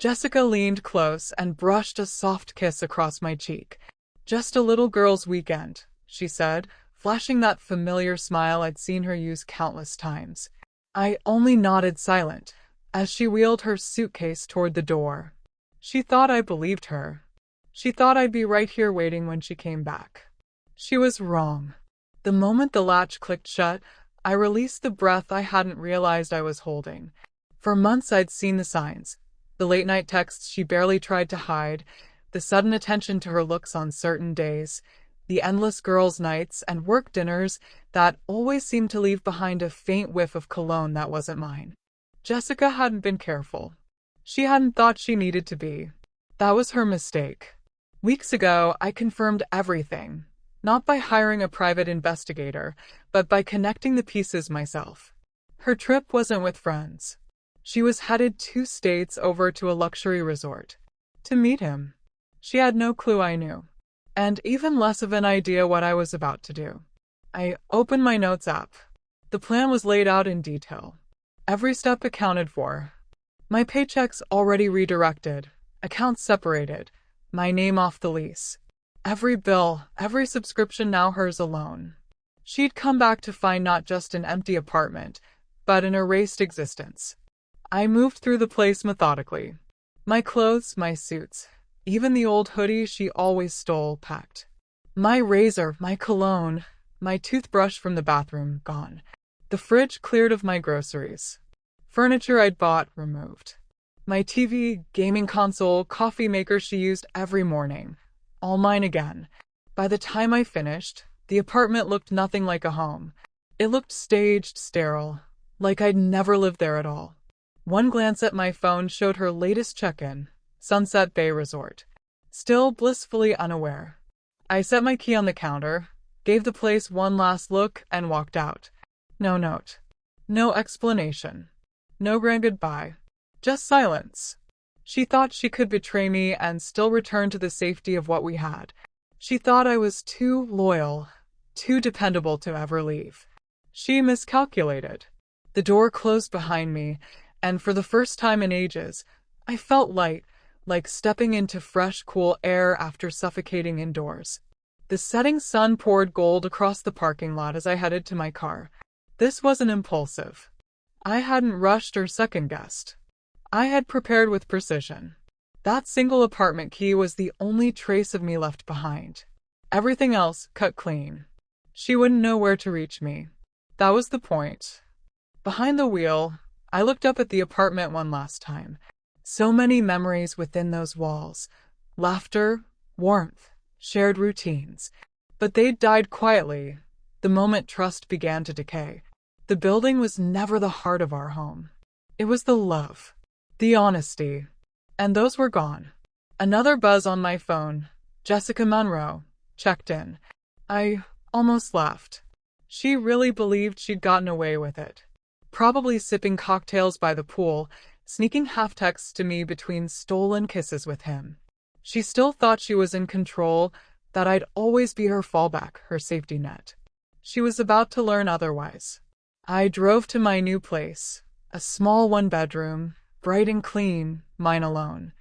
Jessica leaned close and brushed a soft kiss across my cheek. "Just a little girl's weekend," she said, flashing that familiar smile I'd seen her use countless times. I only nodded silent as she wheeled her suitcase toward the door. She thought I believed her. She thought I'd be right here waiting when she came back. She was wrong. The moment the latch clicked shut, I released the breath I hadn't realized I was holding. For months I'd seen the signs. The late-night texts she barely tried to hide, the sudden attention to her looks on certain days, the endless girls' nights and work dinners that always seemed to leave behind a faint whiff of cologne that wasn't mine. Jessica hadn't been careful. She hadn't thought she needed to be. That was her mistake. Weeks ago, I confirmed everything, not by hiring a private investigator, but by connecting the pieces myself. Her trip wasn't with friends. She was headed 2 states over to a luxury resort to meet him. She had no clue I knew, and even less of an idea what I was about to do. I opened my notes app. The plan was laid out in detail. Every step accounted for. My paychecks already redirected, accounts separated, my name off the lease. Every bill, every subscription now hers alone. She'd come back to find not just an empty apartment, but an erased existence. I moved through the place methodically. My clothes, my suits, even the old hoodie she always stole, packed. My razor, my cologne, my toothbrush from the bathroom, gone. The fridge cleared of my groceries. Furniture I'd bought, removed. My TV, gaming console, coffee maker she used every morning. All mine again. By the time I finished, the apartment looked nothing like a home. It looked staged, sterile, like I'd never lived there at all. One glance at my phone showed her latest check-in, Sunset Bay Resort. Still blissfully unaware. I set my key on the counter, gave the place one last look, and walked out. No note. No explanation. No grand goodbye. Just silence. She thought she could betray me and still return to the safety of what we had. She thought I was too loyal, too dependable to ever leave. She miscalculated. The door closed behind me, and for the first time in ages, I felt light, like stepping into fresh, cool air after suffocating indoors. The setting sun poured gold across the parking lot as I headed to my car. This wasn't impulsive. I hadn't rushed or second-guessed. I had prepared with precision. That single apartment key was the only trace of me left behind. Everything else cut clean. She wouldn't know where to reach me. That was the point. Behind the wheel, I looked up at the apartment one last time. So many memories within those walls. Laughter, warmth, shared routines. But they'd died quietly the moment trust began to decay. The building was never the heart of our home. It was the love, the honesty, and those were gone. Another buzz on my phone. Jessica Monroe, checked in. I almost laughed. She really believed she'd gotten away with it. Probably sipping cocktails by the pool, sneaking half-texts to me between stolen kisses with him. She still thought she was in control, that I'd always be her fallback, her safety net. She was about to learn otherwise. I drove to my new place, a small one-bedroom, bright and clean, mine alone.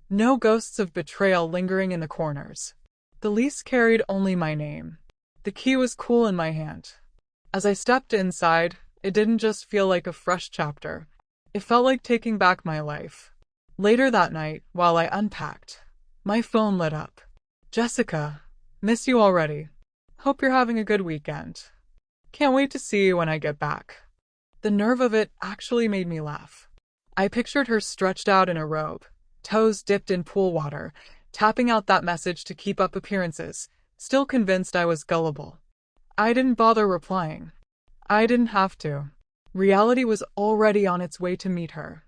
No ghosts of betrayal lingering in the corners. The lease carried only my name. The key was cool in my hand. As I stepped inside, it didn't just feel like a fresh chapter. It felt like taking back my life. Later that night, while I unpacked, my phone lit up. "Jessica, miss you already. Hope you're having a good weekend. Can't wait to see you when I get back." The nerve of it actually made me laugh. I pictured her stretched out in a robe, toes dipped in pool water, tapping out that message to keep up appearances, still convinced I was gullible. I didn't bother replying. I didn't have to. Reality was already on its way to meet her.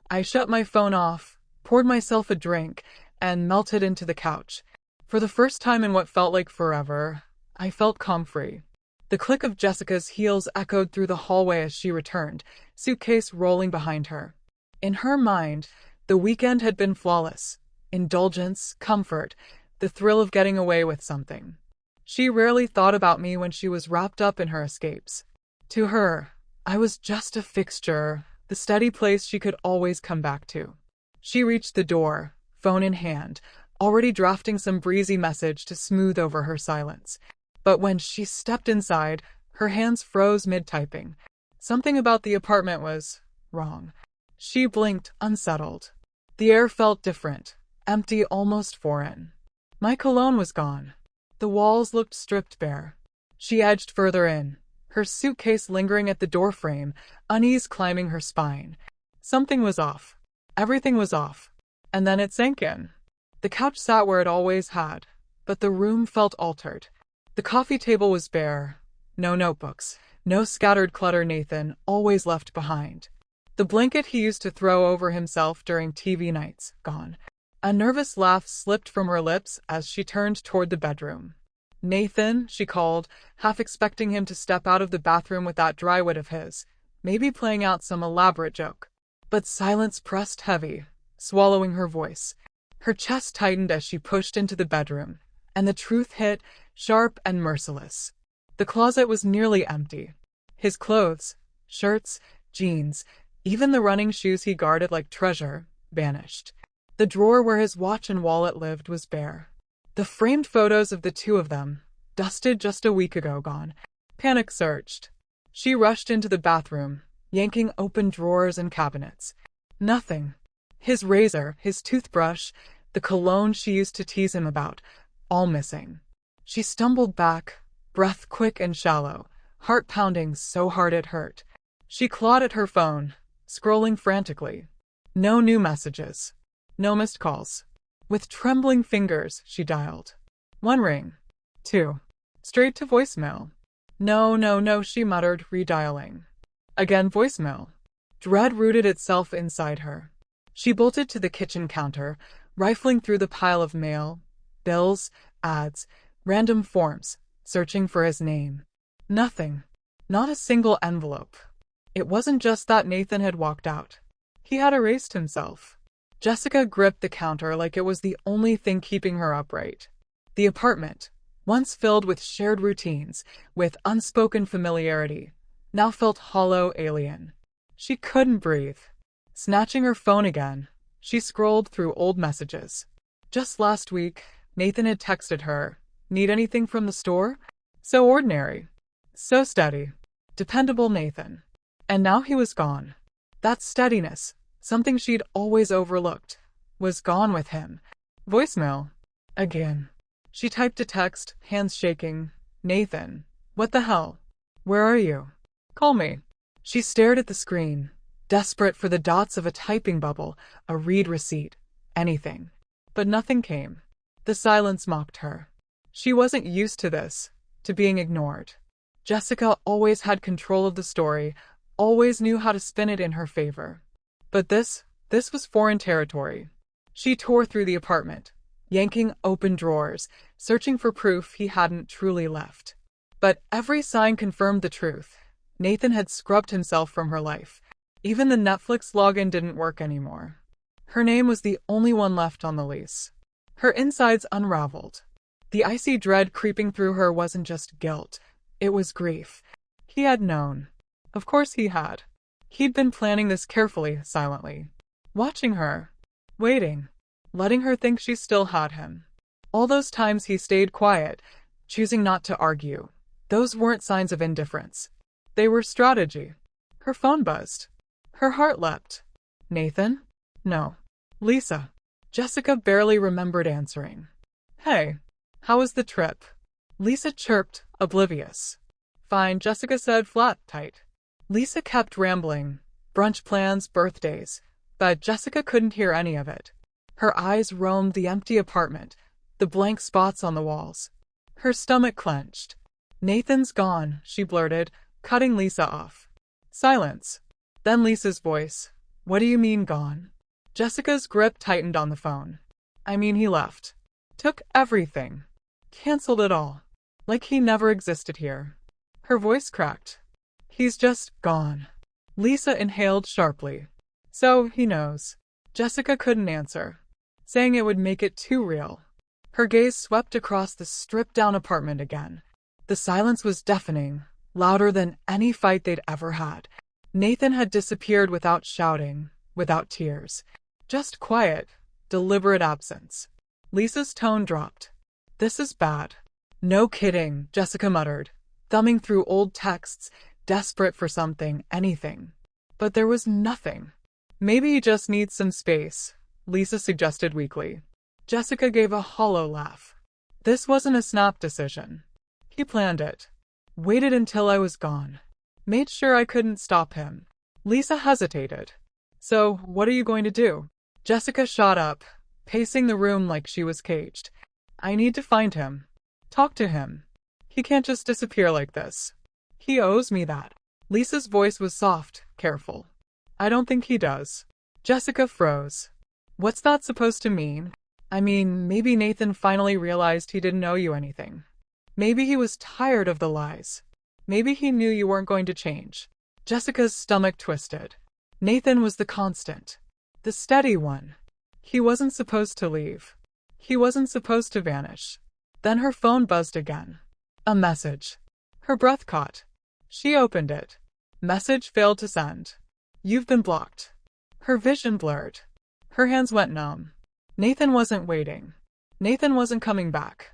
I shut my phone off, poured myself a drink, and melted into the couch. For the first time in what felt like forever, I felt calm-free. The click of Jessica's heels echoed through the hallway as she returned, suitcase rolling behind her. In her mind, the weekend had been flawless. Indulgence, comfort, the thrill of getting away with something. She rarely thought about me when she was wrapped up in her escapes. To her, I was just a fixture, the steady place she could always come back to. She reached the door, phone in hand, already drafting some breezy message to smooth over her silence. But when she stepped inside, her hands froze mid-typing. Something about the apartment was wrong. She blinked, unsettled. The air felt different, empty, almost foreign. My cologne was gone. The walls looked stripped bare. She edged further in, her suitcase lingering at the doorframe, unease climbing her spine. Something was off. Everything was off. And then it sank in. The couch sat where it always had, but the room felt altered. The coffee table was bare. No notebooks, no scattered clutter Nathan always left behind. The blanket he used to throw over himself during TV nights, gone. A nervous laugh slipped from her lips as she turned toward the bedroom. Nathan, she called, half expecting him to step out of the bathroom with that dry wit of his, maybe playing out some elaborate joke. But silence pressed heavy, swallowing her voice. Her chest tightened as she pushed into the bedroom, and the truth hit, sharp and merciless. The closet was nearly empty. His clothes, shirts, jeans, even the running shoes he guarded like treasure, vanished. The drawer where his watch and wallet lived was bare. The framed photos of the two of them, dusted just a week ago, gone. Panic surged. She rushed into the bathroom, yanking open drawers and cabinets. Nothing. His razor, his toothbrush, the cologne she used to tease him about, all missing. She stumbled back, breath quick and shallow, heart pounding so hard it hurt. She clawed at her phone, scrolling frantically. No new messages. No missed calls. With trembling fingers, she dialed. 1 ring. 2. Straight to voicemail. No, she muttered, redialing. Again voicemail. Dread rooted itself inside her. She bolted to the kitchen counter, rifling through the pile of mail, bills, ads, random forms, searching for his name. Nothing. Not a single envelope. It wasn't just that Nathan had walked out. He had erased himself. Jessica gripped the counter like it was the only thing keeping her upright. The apartment, once filled with shared routines, with unspoken familiarity, now felt hollow, alien. She couldn't breathe. Snatching her phone again, she scrolled through old messages. Just last week, Nathan had texted her, "Need anything from the store?" So ordinary. So steady. Dependable Nathan. And now he was gone. That steadiness, something she'd always overlooked, was gone with him. Voicemail. Again. She typed a text, hands shaking. "Nathan. What the hell? Where are you? Call me." She stared at the screen, desperate for the dots of a typing bubble, a read receipt, anything. But nothing came. The silence mocked her. She wasn't used to this, to being ignored. Jessica always had control of the story, always knew how to spin it in her favor. But this was foreign territory. She tore through the apartment, yanking open drawers, searching for proof he hadn't truly left. But every sign confirmed the truth. Nathan had scrubbed himself from her life. Even the Netflix login didn't work anymore. Her name was the only one left on the lease. Her insides unraveled. The icy dread creeping through her wasn't just guilt. It was grief. He had known. Of course he had. He'd been planning this carefully, silently. Watching her. Waiting. Letting her think she still had him. All those times he stayed quiet, choosing not to argue. Those weren't signs of indifference. They were strategy. Her phone buzzed. Her heart leapt. Nathan? No. Lisa. Jessica barely remembered answering. Hey, how was the trip? Lisa chirped, oblivious. Fine, Jessica said flat, tight. Lisa kept rambling. Brunch plans, birthdays. But Jessica couldn't hear any of it. Her eyes roamed the empty apartment, the blank spots on the walls. Her stomach clenched. Nathan's gone, she blurted, cutting Lisa off. Silence. Then Lisa's voice. What do you mean gone? Jessica's grip tightened on the phone. I mean he left. Took everything. Cancelled it all. Like he never existed here. Her voice cracked. He's just gone. Lisa inhaled sharply. So, he knows. Jessica couldn't answer, saying it would make it too real. Her gaze swept across the stripped-down apartment again. The silence was deafening, louder than any fight they'd ever had. Nathan had disappeared without shouting, without tears. Just quiet, deliberate absence. Lisa's tone dropped. This is bad. No kidding, Jessica muttered, thumbing through old texts, desperate for something, anything. But there was nothing. Maybe he just needs some space, Lisa suggested weakly. Jessica gave a hollow laugh. This wasn't a snap decision. He planned it. Waited until I was gone. Made sure I couldn't stop him. Lisa hesitated. So, what are you going to do? Jessica shot up, pacing the room like she was caged. I need to find him. Talk to him. He can't just disappear like this. He owes me that. Lisa's voice was soft, careful. I don't think he does. Jessica froze. What's that supposed to mean? I mean, maybe Nathan finally realized he didn't owe you anything. Maybe he was tired of the lies. Maybe he knew you weren't going to change. Jessica's stomach twisted. Nathan was the constant. The steady one. He wasn't supposed to leave. He wasn't supposed to vanish. Then her phone buzzed again. A message. Her breath caught. She opened it. Message failed to send. You've been blocked. Her vision blurred. Her hands went numb. Nathan wasn't waiting. Nathan wasn't coming back.